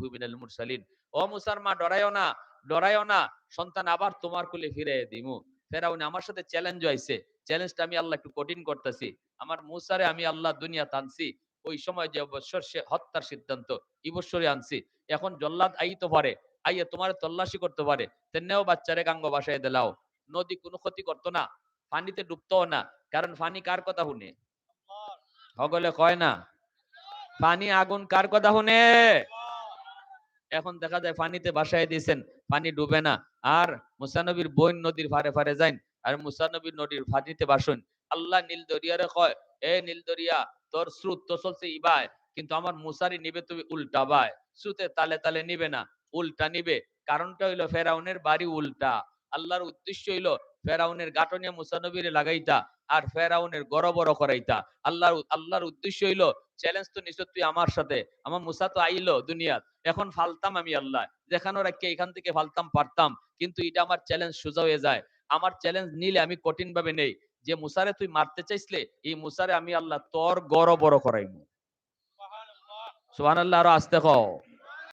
ইন্নাহু মিনাল মুরসালিন। ও মুসার মা ডরায়ও না, সন্তান আবার তোমার কোলে ফিরে দিমু। ফেরাউন আমার সাথে চ্যালেঞ্জ হইছে, চ্যালেঞ্জটা আমি আল্লাহ একটু কঠিন করতেছি। আমার মুসারে আমি আল্লাহ দুনিয়া টানছি, ওই সময় যে বৎসর সে হত্যার সিদ্ধান্ত এই বৎসরে আনছি। এখন জল্লাদ আইতে পারে, আইয়া তোমার তল্লাশি করতে পারে, তেনেও বাচ্চারে গাঙ্গ বাসায় দিলাও। নদী কোনো ক্ষতি করতো না, পানিতে ডুবতো না, কারণ পানি কার কথা শুনে? সকলে কয় না, পানি আগুন কার কথা শুনে? এখন দেখা যায় পানিতে বাসায় দিয়েছেন, পানি ডুবে না। আর মুসানবীর বোন নদীর ফারে ফারে যাইন, আর মুসানবীর নদীর পানিতে বাসুন। আল্লাহ নীল দরিয়ারে কয়, এ নীল দরিয়া, তোর স্রোত তো চলছে ইবায়, কিন্তু আমার মুসারি নিবে তুমি উল্টা বায়। স্রোতে তালে তালে নিবে না, উল্টা নিবে। কারণটা হইলো ফেরাউনের বাড়ি উল্টা। আল্লাহর উদ্দেশ্য হইলো ফেরাউনের গাটনিয়া মুসানবীরে লাগাইতা, আর ফেরাউনের গড় বড় করাইতা। আল্লাহর উদ্দেশ্য হইলো চ্যালেঞ্জ তো নিশ্চয় তুই আমার সাথে, আমার মুসা তো আইলো দুনিয়াত, এখন ফালতাম আমি আল্লাহ, যেখানে রাখি এখান থেকে ফালতাম পারতাম, কিন্তু এটা আমার চ্যালেঞ্জ সোজা হয়ে যায়। আমার চ্যালেঞ্জ নিলে আমি কঠিন ভাবে নেই, যে মুসারে তুই মারতে চাইছিলে, এই মুসারে আমি আল্লাহ তোর গড় বড় করাইমু। সুবহানাল্লাহ, আরো আস্তে কও।